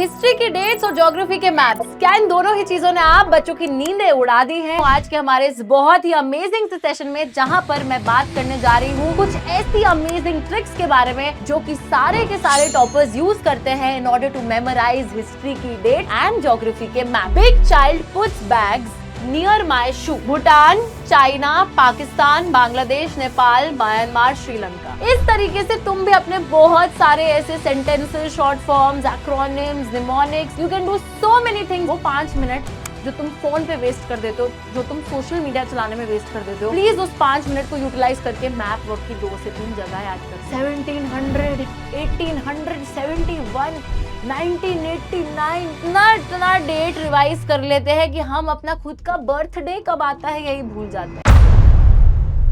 History की dates और geography के मैप्स, क्या इन दोनों ही चीजों ने आप बच्चों की नींदें उड़ा दी हैं? आज के हमारे इस बहुत ही अमेजिंग से सेशन में जहां पर मैं बात करने जा रही हूँ कुछ ऐसी अमेजिंग ट्रिक्स के बारे में जो कि सारे के सारे टॉपर्स यूज करते हैं in order to memorise history की डेट एंड ज्योग्राफी के map. Big child puts bags near my shoe. Bhutan, China, Pakistan, Bangladesh, Nepal, Myanmar, Sri Lanka. इस तरीके से तुम भी अपने बहुत सारे ऐसे sentences, short forms, acronyms, mnemonics, you can do so many things. वो 5 मिनट जो तुम फोन पे वेस्ट कर देते हो, जो तुम सोशल मीडिया चलाने में वेस्ट कर देते हो, प्लीज उस 5 मिनट को यूटिलाइज करके मैप वर्क की 2 से 3 जगह याद कर। 1700, 1871, 1989, इतना डेट रिवाइज कर लेते हैं कि हम अपना खुद का बर्थडे कब आता है यही भूल जाते हैं।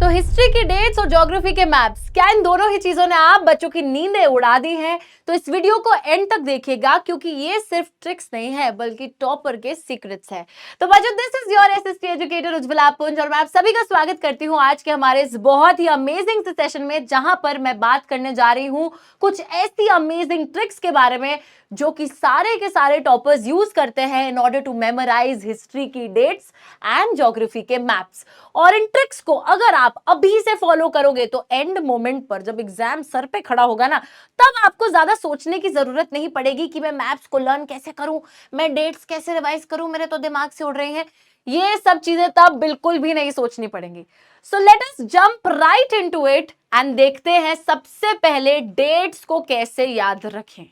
तो हिस्ट्री की डेट्स और ज्योग्राफी के मैप्स, क्या इन दोनों ही चीजों ने आप बच्चों की नींदें उड़ा दी हैं? तो इस वीडियो को एंड तक देखिएगा क्योंकि ये सिर्फ ट्रिक्स नहीं है बल्कि टॉपर के सीक्रेट्स है। तो बच्चों, this is your SST educator Ujjwala पुंज और मैं आप सभी का स्वागत करती हूँ आज के हमारे इस बहुत ही अमेजिंग से सेशन में जहां पर मैं बात करने जा रही हूँ कुछ ऐसी अमेजिंग ट्रिक्स के बारे में जो कि सारे के सारे टॉपर्स यूज करते हैं in order to memorise history की डेट्स एंड ज्योग्राफी के मैप्स। और इन ट्रिक्स को अगर आप अभी से फॉलो करोगे तो एंड मोमेंट पर जब एग्जाम सर पे खड़ा होगा ना, तब आपको ज्यादा सोचने की जरूरत नहीं पड़ेगी कि मैं मैप्स को लर्न कैसे करूं, मैं डेट्स कैसे रिवाइज करूं, मेरे तो दिमाग से उड़ रही हैं। ये सब चीजें तब बिल्कुल भी नहीं सोचनी पड़ेंगी। So let us jump right into it and देखते हैं सबसे पहले डेट्स को कैसे याद रखें।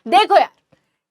देखो यार,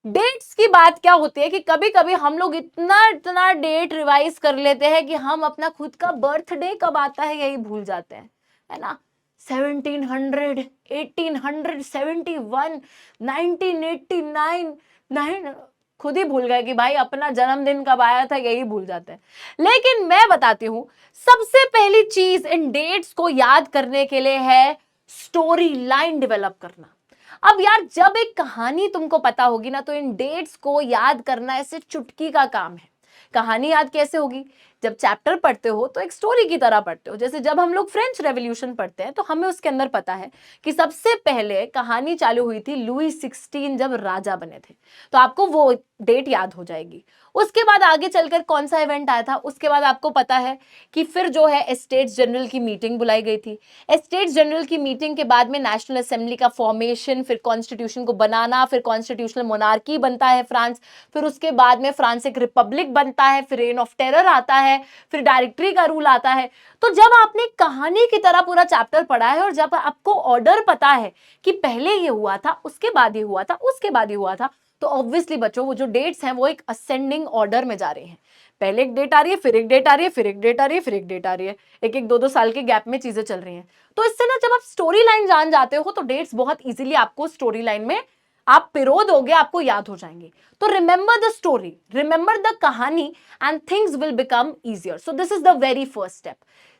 डेट्स की बात क्या होती है कि कभी कभी हम लोग इतना डेट रिवाइज कर लेते हैं कि हम अपना खुद का बर्थडे कब आता है यही भूल जाते हैं, है ना। 1700, 1871, 1989, खुद ही भूल गए कि भाई अपना जन्मदिन कब आया था यही भूल जाते हैं। लेकिन मैं बताती हूं, सबसे पहली चीज इन डेट्स को याद करने के लिए है स्टोरी लाइन डेवलप करना। अब यार, जब एक कहानी तुमको पता होगी ना तो इन डेट्स को याद करना ऐसे चुटकी का काम है। कहानी याद कैसे होगी? जब चैप्टर पढ़ते हो तो एक स्टोरी की तरह पढ़ते हो। जैसे जब हम लोग फ्रेंच रेवोल्यूशन पढ़ते हैं तो हमें उसके अंदर पता है कि सबसे पहले कहानी चालू हुई थी लुई 16 जब राजा बने थे, तो आपको वो डेट याद हो जाएगी। उसके बाद आगे चलकर कौन सा इवेंट आया था, उसके बाद आपको पता है कि फिर जो है एस्टेट्स जनरल की मीटिंग बुलाई गई थी। एस्टेट्स जनरल की मीटिंग के बाद में नेशनल असेंबली का फॉर्मेशन, फिर कॉन्स्टिट्यूशन को बनाना, फिर कॉन्स्टिट्यूशनल मोनार्की बनता है फ्रांस, फिर उसके बाद में फ्रांस एक रिपब्लिक बनता है, फिर रेन ऑफ टेरर आता है, फिर डायरेक्टरी का रूल आता है। तो जब आपने कहानी की तरह पूरा चैप्टर पढ़ा है और जब आपको ऑर्डर पता है कि पहले ये हुआ था, उसके बाद ये हुआ था, उसके बाद ये हुआ था, तो ऑब्वियसली बच्चों वो जो डेट्स हैं वो एक असेंडिंग ऑर्डर में जा रही हैं। पहले एक डेट आ रही है, फिर एक डेट आ रही है, फिर एक डेट आ रही है, फिर एक डेट आ रही है, एक एक 2-2 साल के गैप में चीजें चल रही हैं। तो इससे ना जब आप स्टोरी लाइन जान जाते हो तो डेट्स बहुत इजीली आपको स्टोरी लाइन में आप पिरो दोगे, आपको याद हो जाएंगे। तो remember the story, remember the कहानी and things will become easier. So this is the very first step.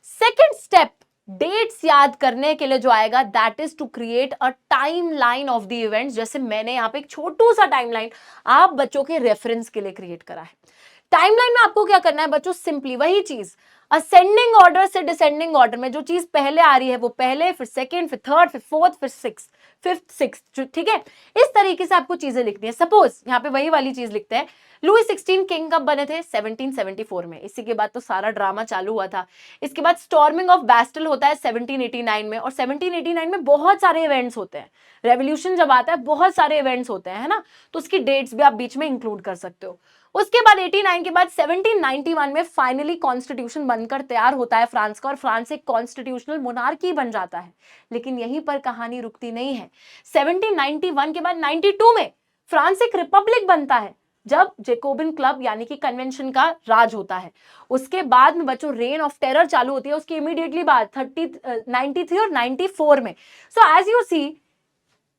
Second step dates याद करने के लिए जो आएगा, that is to create a time line of the events. जैसे मैंने यहाँ पे एक छोटू सा टाइम लाइन आप बच्चों के रेफरेंस के लिए क्रिएट करा है। टाइमलाइन में आपको क्या करना है बच्चों, सिंपली वही चीज, असेंडिंग ऑर्डर से डिसेंडिंग ऑर्डर में जो चीज पहले आ रही है वो पहले, फिर सेकंड, फिर थर्ड, फिर फोर्थ, फिर फिफ्थ, सिक्स्थ, ठीक है। इस तरीके से आपको चीजें लिखनी है। सपोज यहाँ पे वही वाली चीज लिखते हैं, लुई 16 किंग कब बने थे? 1774 में। इसी के बाद तो सारा ड्रामा चालू हुआ था। इसके बाद स्टॉर्मिंग ऑफ बैस्टल होता है 1789 में, और 1789 में बहुत सारे इवेंट्स होते हैं। रेवोल्यूशन जब आता है बहुत सारे इवेंट्स होते हैं, है ना, तो उसकी डेट्स भी आप बीच में इंक्लूड कर सकते हो। उसके बाद 89 के बाद 1791 में फाइनली कॉन्स्टिट्यूशन बनकर तैयार होता है फ्रांस का, और फ्रांस एक कॉन्स्टिट्यूशनल मोनार्की बन जाता है। लेकिन यहीं पर कहानी रुकती नहीं है। 1791 के बाद 92 में फ्रांस एक रिपब्लिक बनता है जब जैकोबिन क्लब यानी कि कन्वेंशन का राज होता है। उसके बाद में बच्चों रेन ऑफ टेरर चालू होती है, उसकी इमीडिएटली बाद 93 और 94 में। सो एज यू सी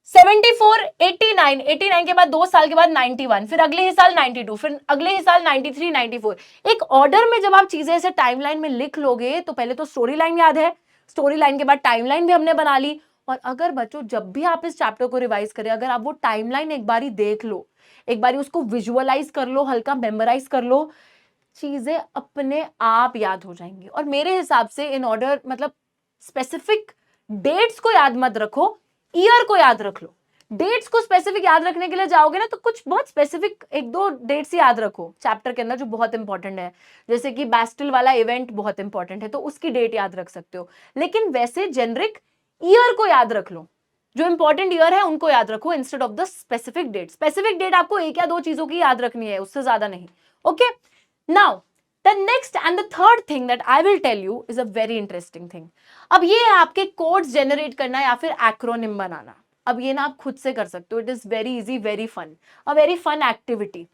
74, 89 के बाद 2 साल के बाद 91, फिर अगले ही साल 92, फिर अगले ही साल 93, 94। एक ऑर्डर में जब आप चीजें ऐसे टाइमलाइन में लिख लोगे तो पहले तो स्टोरी लाइन याद है, स्टोरी लाइन के बाद टाइमलाइन भी हमने बना ली। और अगर बच्चों जब भी आप इस चैप्टर को रिवाइज करें, अगर आप वो टाइमलाइन एक बारी देख लो, एक बारी उसको विजुअलाइज कर लो, हल्का मेमोराइज कर लो, चीजें अपने आप याद हो जाएंगी। और मेरे हिसाब से इन ऑर्डर, मतलब स्पेसिफिक डेट्स को याद मत रखो, ईयर को याद रख लो। डेट्स को स्पेसिफिक याद रखने के लिए जाओगे ना, तो कुछ बहुत स्पेसिफिक एक दो डेट्स याद रखो चैप्टर के अंदर जो बहुत इंपॉर्टेंट है, जैसे कि बैस्टिल वाला इवेंट बहुत इंपॉर्टेंट है तो उसकी डेट याद रख सकते हो। लेकिन वैसे जेनरिक ईयर को याद रख लो, जो इंपॉर्टेंट ईयर है उनको याद रखो instead of the specific date. Specific date आपको एक या दो चीजों की याद रखनी है, उससे ज्यादा नहीं। Okay, now the next and the third thing that I will tell you is a very interesting thing. अब ये है आपके कोड्स जनरेट करना या फिर एक्रोनिम बनाना। अब ये ना आप खुद से कर सकते हो, it is very easy, very fun, a very fun activity.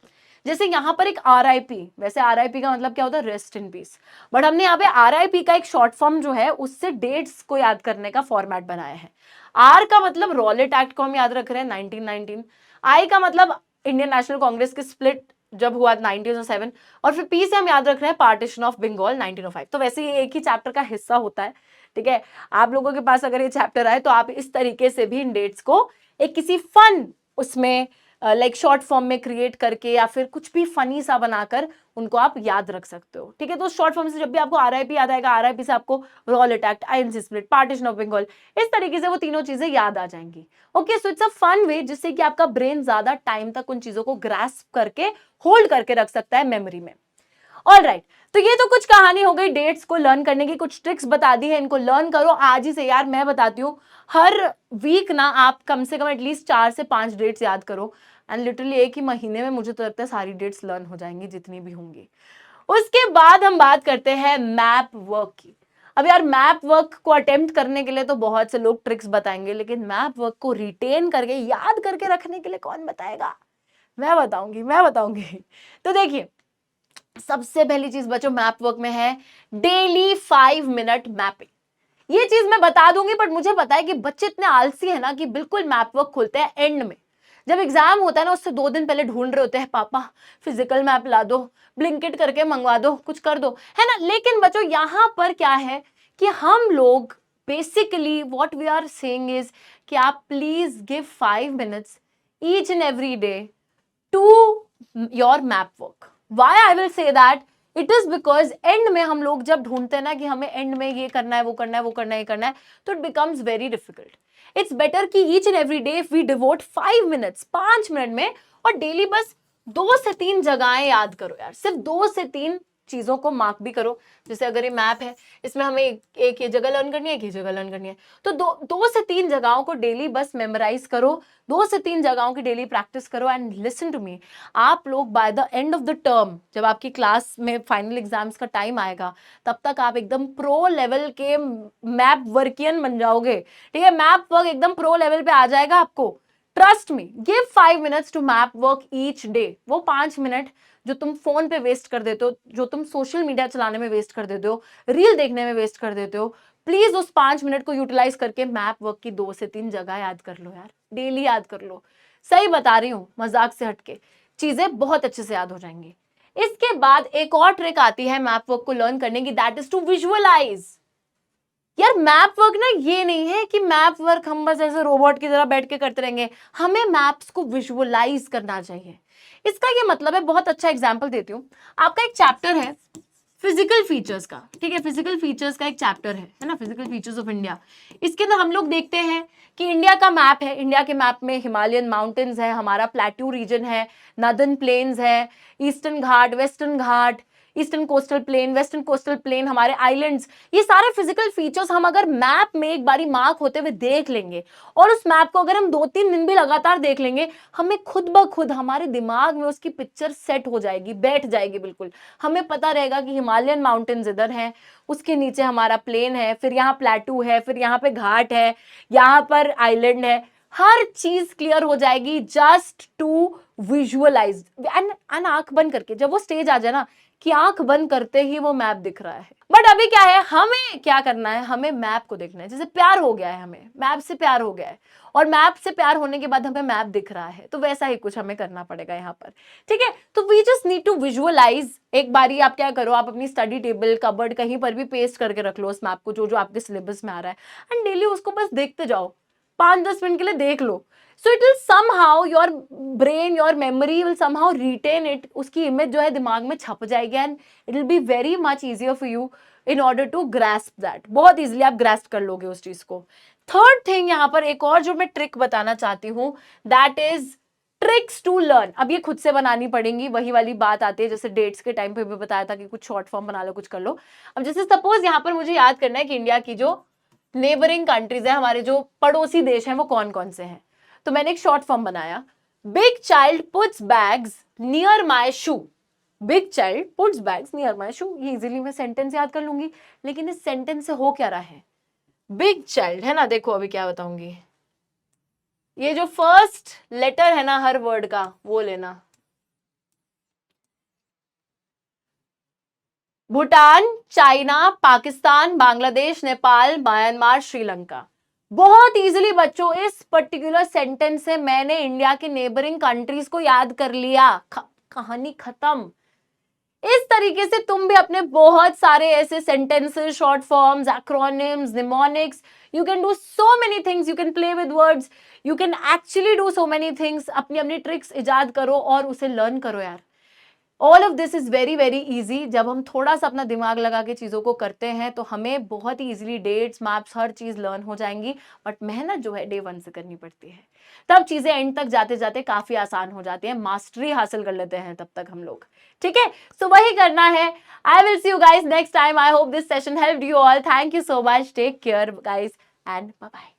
जैसे यहाँ पर एक RIP, वैसे RIP का मतलब क्या होता है, रेस्ट इन पीस, बट हमने यहाँ पे RIP का एक शॉर्ट फॉर्म जो है उससे डेट्स को याद करने का फॉर्मेट बनाया है। R का मतलब रॉलेट एक्ट को हम याद रख रहे हैं 1919, I का मतलब इंडियन नेशनल कांग्रेस की स्प्लिट जब हुआ 1907, और फिर P से हम याद रख रहे हैं पार्टीशन ऑफ बंगाल 1905। तो वैसे ये एक ही चैप्टर का हिस्सा होता है, ठीक है। आप लोगों के पास अगर ये चैप्टर आए तो आप इस तरीके से भी इन डेट्स को एक किसी फन उसमें लाइक शॉर्ट फॉर्म में क्रिएट करके या फिर कुछ भी फनी सा बनाकर उनको आप याद रख सकते हो, ठीक है। तो शॉर्ट फॉर्म से जब भी आपको RIP याद आएगा, RIP से आपको Rowlatt act, INC split, partition of Bengal, इस तरीके से वो तीनों चीजें याद आ जाएंगी। Okay, so it's a fun way जिससे कि आपका ब्रेन ज्यादा टाइम तक उन चीजों को ग्रास्प करके होल्ड करके रख सकता है मेमोरी में। ऑलराइट, तो ये तो कुछ कहानी हो गई डेट्स को लर्न करने की, कुछ ट्रिक्स बता दी है, इनको लर्न करो आज ही से। यार मैं बताती हूँ, हर वीक ना आप कम से कम एटलीस्ट 4 से 5 डेट्स याद करो, एंड लिटरली एक ही महीने में मुझे तो लगता है सारी डेट्स लर्न हो जाएंगी जितनी भी होंगी। उसके बाद हम बात करते हैं मैप वर्क की। अब यार मैप वर्क को अटेम्प्ट करने के लिए तो बहुत से लोग ट्रिक्स बताएंगे, लेकिन मैप वर्क को रिटेन करके याद करके रखने के लिए कौन बताएगा? मैं बताऊंगी। तो देखिए, सबसे पहली चीज बच्चों मैप वर्क में है डेली 5 मिनट मैपिंग। ये चीज मैं बता दूंगी, बट मुझे पता है कि बच्चे इतने आलसी है ना कि बिल्कुल मैप वर्क खोलते हैं एंड में, जब एग्जाम होता है ना उससे 2 दिन पहले ढूंढ रहे होते हैं, पापा फिजिकल मैप ला दो, ब्लिंकिट करके मंगवा दो, कुछ कर दो, है ना। लेकिन बच्चों यहां पर क्या है कि हम लोग basically what we are saying is कि आप please give 5 minutes each and every day to your map work. Why I will say that, it is because end में हम लोग जब ढूंढते हैं ना कि हमें एंड में ये करना है, वो करना है, वो करना है, ये करना है, तो it becomes very difficult. It's better कि each and every day we devote 5 minutes, 5 minute में, और डेली बस 2 से 3 जगहें याद करो यार, सिर्फ 2 से 3 चीजों को मार्क भी करो। जैसे अगर ये मैप है, इसमें हमें एक ये जगह लर्न करनी है, एक ही जगह लर्न करनी है, तो 2 से 3 जगहों को डेली बस मेमोराइज करो, 2 से 3 जगहों की डेली प्रैक्टिस करो। एंड लिसन टू मी, आप लोग by the end of the term, जब आपकी क्लास में फाइनल एग्जाम्स का टाइम आएगा, तब तक आप एकदम प्रो लेवल के मैप वर्कियन बन जाओगे, ठीक है। मैप वर्क एकदम प्रो लेवल पे आ जाएगा आपको। Trust me, give 5 minutes to map work each day. वो 5 मिनट जो तुम फोन पे वेस्ट कर देते हो, जो तुम सोशल मीडिया चलाने में वेस्ट कर देते हो, रील देखने में वेस्ट कर देते हो, प्लीज उस 5 मिनट को यूटिलाइज करके मैप वर्क की 2 से 3 जगह याद कर लो यार, डेली याद कर लो। सही बता रही हूं, मजाक से हटके, चीजें बहुत अच्छे से याद हो जाएंगी। इसके बाद एक और ट्रिक आती है मैप वर्क को लर्न करने की, दैट इज टू विजुअलाइज। यार मैप वर्क ना ये नहीं है कि मैप वर्क हम बस ऐसे रोबोट की तरह बैठ के करते रहेंगे, हमें मैप्स को विजुअलाइज करना चाहिए। इसका ये मतलब है, बहुत अच्छा एग्जांपल देती हूँ। आपका एक चैप्टर है फिजिकल फीचर्स का, ठीक है, फिजिकल फीचर्स का एक चैप्टर है ना, फिजिकल फीचर्स ऑफ इंडिया। इसके अंदर हम लोग देखते हैं कि इंडिया का मैप है, इंडिया के मैप में हिमालयन माउंटेन्स है, हमारा प्लेट्यू रीजन है, नदर्न प्लेन्स है, Eastern Ghat, Western Ghat, eastern coastal plain, western coastal plain, हमारे आइलैंड्स, ये सारे फिजिकल फीचर्स हम अगर मैप में एक बारी मार्क होते हुए देख लेंगे, और उस मैप को अगर हम 2-3 दिन भी लगातार देख लेंगे, हमें खुद ब खुद हमारे दिमाग में उसकी पिक्चर सेट हो जाएगी, बैठ जाएगी बिल्कुल। हमें पता रहेगा कि हिमालयन माउंटेन्स इधर हैं, उसके नीचे हमारा प्लेन है, फिर यहाँ प्लेटू है, फिर यहाँ पे घाट है, यहाँ पर आइलैंड है, हर चीज क्लियर हो जाएगी जस्ट टू विजुअलाइज। एंड आंख बंद करके जब वो स्टेज आ जाए ना कि आंख बंद करते ही वो मैप दिख रहा है। बट अभी क्या है, हमें क्या करना है, हमें मैप को देखना है। जैसे प्यार हो गया है, हमें मैप से प्यार हो गया है, और मैप से प्यार होने के बाद हमें मैप दिख रहा है, तो वैसा ही कुछ हमें करना पड़ेगा यहाँ पर, ठीक है। तो we just need to visualise. एक बारी आप क्या करो, आप अपनी स्टडी टेबल, कबर्ड, कहीं पर भी पेस्ट करके रख लो उस मैप को, जो जो आपके सिलेबस में आ रहा है, एंड डेली उसको बस देखते जाओ, 5-10 मिनट के लिए देख लो। So it will somehow your brain, your memory will somehow retain it, उसकी इमेज जो है दिमाग में छप जाएगी, and it will be very much easier for you in order to grasp that. बहुत इजिली आप ग्रास्प कर लोगे उस चीज को। थर्ड थिंग यहाँ पर एक और जो मैं ट्रिक बताना चाहती हूँ, that is tricks to learn. अब ये खुद से बनानी पड़ेंगी, वही वाली बात आती है जैसे डेट्स के टाइम पे भी बताया था कि कुछ शॉर्ट फॉर्म बना लो, कुछ कर लो। अब जैसे सपोज यहाँ पर मुझे याद करना है कि इंडिया की जो नेबरिंग कंट्रीज है, हमारे जो पड़ोसी देश हैं, वो कौन कौन से हैं। तो मैंने एक शॉर्ट फॉर्म बनाया, big child puts bags near my shoe. Big child puts bags near my shoe, ये इजीली मैं सेंटेंस याद कर लूंगी। लेकिन इस सेंटेंस से हो क्या रहा है, बिग चाइल्ड है ना, देखो अभी क्या बताऊंगी। ये जो फर्स्ट लेटर है ना हर वर्ड का, वो लेना। Bhutan, China, Pakistan, Bangladesh, Nepal, Myanmar, Sri Lanka. बहुत इजीली बच्चों इस पर्टिकुलर सेंटेंस से मैंने इंडिया के नेबरिंग कंट्रीज को याद कर लिया, कहानी खत्म। इस तरीके से तुम भी अपने बहुत सारे ऐसे sentences, short forms, acronyms, mnemonics, you can do so many things, you can play with words, you can actually do so many things. अपनी अपनी ट्रिक्स इजाद करो और उसे लर्न करो यार। All of this is very very easy. जब हम थोड़ा सा अपना दिमाग लगा के चीज़ों को करते हैं तो हमें बहुत ही इजीली डेट्स, मैप्स, हर चीज़ लर्न हो जाएंगी। बट मेहनत जो है डे वन से करनी पड़ती है, तब चीज़ें एंड तक जाते जाते काफ़ी आसान हो जाती है, मास्टरी हासिल कर लेते हैं तब तक हम लोग। ठीक है, सो वही करना है। I will see you guys next time. I hope this session helped you all. Thank you so much, take care guys and bye bye.